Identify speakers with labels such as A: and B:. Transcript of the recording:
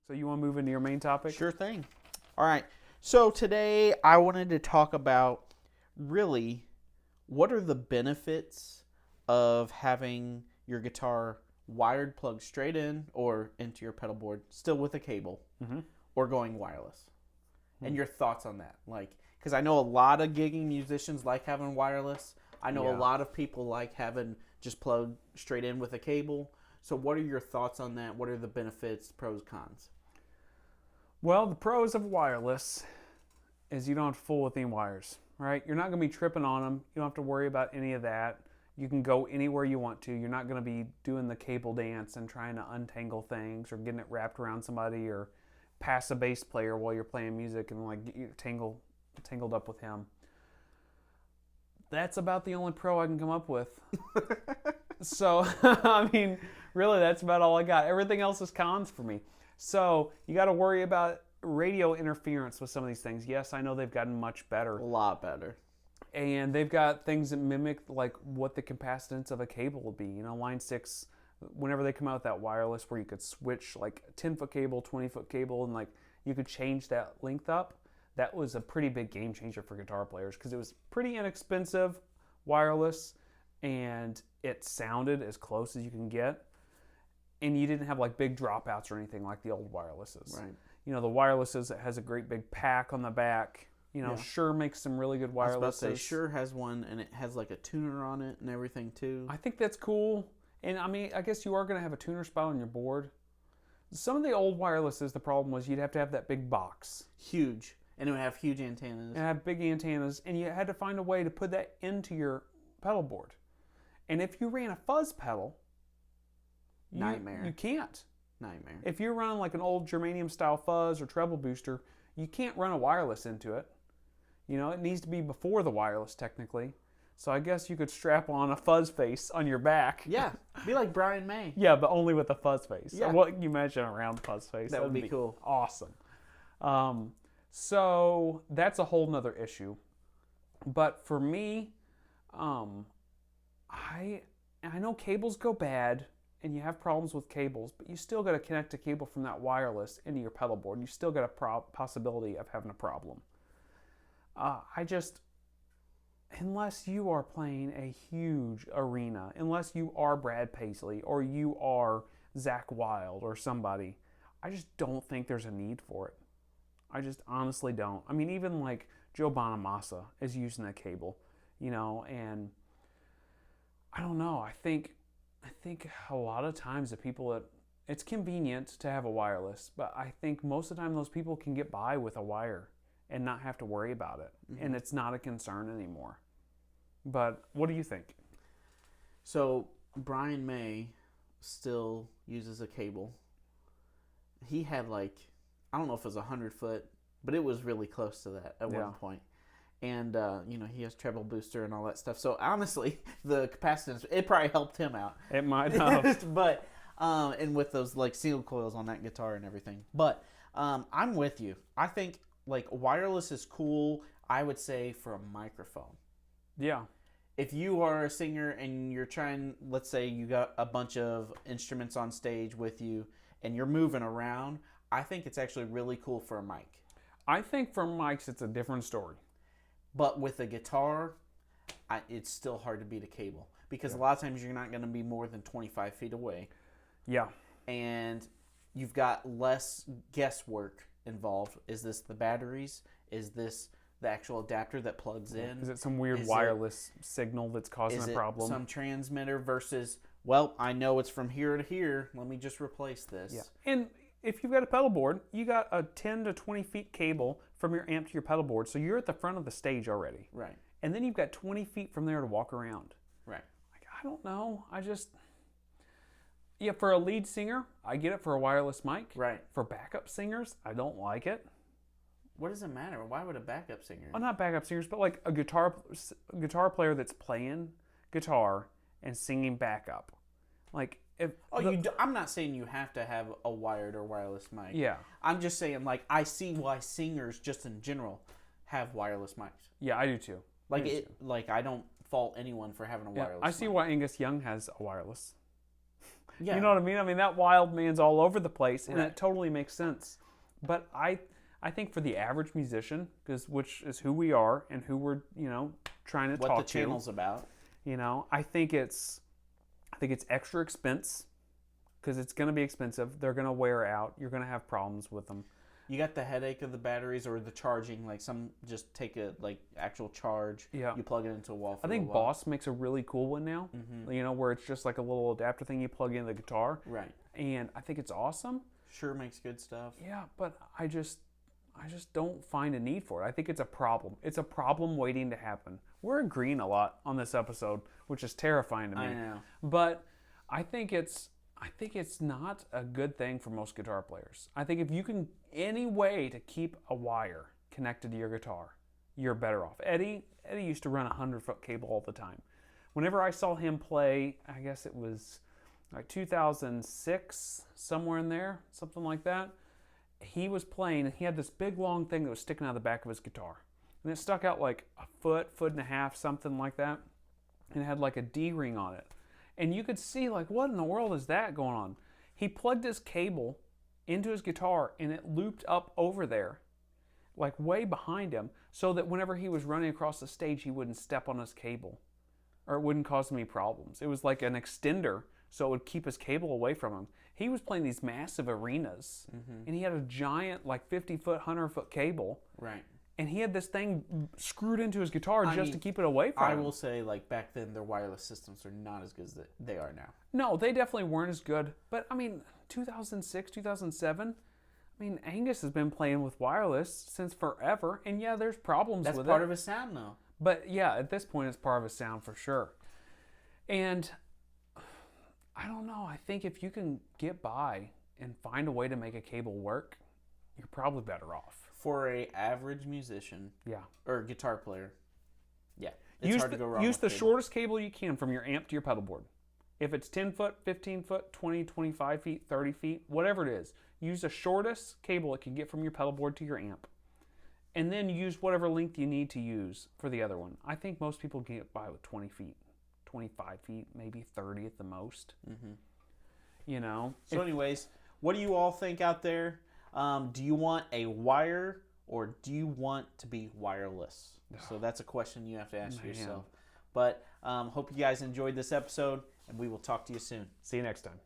A: So you want to move into your main topic?
B: Sure thing. All right. So today I wanted to talk about really what are the benefits of having your guitar wired plugged straight in or into your pedal board, still with a cable, or going wireless. And your thoughts on that. Because I know a lot of gigging musicians like having wireless. I know a lot of people like having just plugged straight in with a cable. So what are your thoughts on that? What are the benefits, pros, cons?
A: Well, the pros of wireless is you don't have to fool with any wires, right? You're not going to be tripping on them. You don't have to worry about any of that. You can go anywhere you want to. You're not going to be doing the cable dance and trying to untangle things or getting it wrapped around somebody or pass a bass player while you're playing music and like get you tangled up with him. That's about the only pro I can come up with. So, I mean, really, that's about all I got. Everything else is cons for me. So, you got to worry about radio interference with some of these things. Yes, I know they've gotten much better.
B: A lot better.
A: And they've got things that mimic like what the capacitance of a cable would be. You know, Line 6, whenever they come out with that wireless where you could switch like a 10-foot cable, 20-foot cable, and like you could change that length up, that was a pretty big game changer for guitar players because it was pretty inexpensive wireless and it sounded as close as you can get. And you didn't have like big dropouts or anything like the old wirelesses.
B: Right.
A: You know, the wirelesses, it has a great big pack on the back. You know, Shure makes some really good wirelesses.
B: I was about to say, Shure has one, and it has like a tuner on it and everything too.
A: I think that's cool. And I mean, I guess you are going to have a tuner spot on your board. Some of the old wirelesses, the problem was you'd have to have that big box.
B: Huge. And it would have huge antennas.
A: And have big antennas, and you had to find a way to put that into your pedal board. And if you ran a fuzz pedal,
B: Nightmare.
A: You can't.
B: Nightmare.
A: If you're running like an old germanium style fuzz or treble booster, you can't run a wireless into it. You know, it needs to be before the wireless technically. So I guess you could strap on a fuzz face on your back.
B: Yeah, be like Brian May.
A: Yeah, but only with a fuzz face.
B: Yeah.
A: What can you imagine a round fuzz face?
B: That would be cool.
A: Awesome. So that's a whole nother issue. But for me, I know cables go bad and you have problems with cables, but you still got to connect a cable from that wireless into your pedal board. You still got a possibility of having a problem. Unless you are playing a huge arena, unless you are Brad Paisley or you are Zach Wilde or somebody, I just don't think there's a need for it. I just honestly don't. I mean, even like Joe Bonamassa is using a cable, you know, and I don't know. I think a lot of times the people that it's convenient to have a wireless, but I think most of the time those people can get by with a wire and not have to worry about it. And it's not a concern anymore. But what do you think?
B: So Brian May still uses a cable. He had like, I don't know if it was 100 foot, but it was really close to that at one point. And, you know, he has treble booster and all that stuff. So honestly, the capacitance, it probably helped him out.
A: It might have.
B: But, and with those like single coils on that guitar and everything. But I'm with you. I think like wireless is cool, I would say, for a microphone.
A: Yeah.
B: If you are a singer and you're trying, let's say you got a bunch of instruments on stage with you and you're moving around, I think it's actually really cool for a mic.
A: I think for mics it's a different story.
B: But with a guitar, it's still hard to beat a cable. Because a lot of times you're not going to be more than 25 feet away.
A: Yeah.
B: And you've got less guesswork involved. Is this the batteries? Is this the actual adapter that plugs in?
A: Is it some weird wireless signal that's causing a problem?
B: Is it some transmitter versus, well, I know it's from here to here. Let me just replace this.
A: Yeah. And if you've got a pedal board, you got a 10 to 20 feet cable from your amp to your pedal board. So you're at the front of the stage already.
B: Right.
A: And then you've got 20 feet from there to walk around.
B: Right.
A: Like, I don't know. Yeah, for a lead singer, I get it for a wireless mic.
B: Right.
A: For backup singers, I don't like it.
B: What does it matter? Why would a backup singer?
A: Well, not backup singers, but like a guitar player that's playing guitar and singing backup. Like if
B: I'm not saying you have to have a wired or wireless mic.
A: Yeah.
B: I'm just saying, like, I see why singers just in general have wireless mics.
A: Yeah, I do too.
B: Like I don't fault anyone for having a wireless.
A: I see
B: mic.
A: why Angus Young has a wireless.
B: Yeah.
A: You know what I mean? I mean, that wild man's all over the place, and
B: Right.
A: it totally makes sense. But I think for the average musician, which is who we are and who we're, trying to
B: What
A: talk
B: the channel's about.
A: I think it's extra expense because it's going to be expensive. They're going to wear out. You're going to have problems with them.
B: You got the headache of the batteries or the charging. Like some just take a actual charge.
A: Yeah.
B: You plug it into a wall. For
A: I think Boss makes a really cool one now. Where it's just like a little adapter thing you plug into the guitar.
B: Right.
A: And I think it's awesome.
B: Sure makes good stuff.
A: Yeah, but I just don't find a need for it. I think it's a problem. It's a problem waiting to happen. We're agreeing a lot on this episode, which is terrifying to me.
B: I know.
A: But I think it's not a good thing for most guitar players. I think if you can any way to keep a wire connected to your guitar, you're better off. Eddie used to run a 100-foot cable all the time. Whenever I saw him play, I guess it was like 2006, somewhere in there, something like that. He was playing, and he had this big long thing that was sticking out of the back of his guitar. And it stuck out like a foot and a half, something like that. And it had like a D-ring on it. And you could see, like, what in the world is that going on? He plugged his cable into his guitar, and it looped up over there, like way behind him, so that whenever he was running across the stage, he wouldn't step on his cable, or it wouldn't cause him any problems. It was like an extender, so it would keep his cable away from him. He was playing these massive arenas, and he had a giant, like 50-foot, 100-foot cable.
B: Right.
A: And he had this thing screwed into his guitar to keep it away from him.
B: I will say, like, back then, their wireless systems are not as good as they are now.
A: No, they definitely weren't as good. But, I mean, 2006, 2007, I mean, Angus has been playing with wireless since forever. And, yeah, there's problems with it.
B: That's part of his sound, though.
A: But, yeah, at this point, it's part of his sound for sure. And I don't know. I think if you can get by and find a way to make a cable work, you're probably better off.
B: For a average musician,
A: yeah,
B: or guitar player, yeah, it's hard to go wrong.
A: Use the shortest cable you can from your amp to your pedal board. If it's 10 foot, 15 foot, 20, 25 feet, 30 feet, whatever it is, use the shortest cable it can get from your pedal board to your amp. And then use whatever length you need to use for the other one. I think most people get by with 20 feet, 25 feet, maybe 30 at the most.
B: So anyways, what do you all think out there? Do you want a wire or do you want to be wireless? So that's a question you have to ask yourself. But hope you guys enjoyed this episode, and we will talk to you soon.
A: See you next time.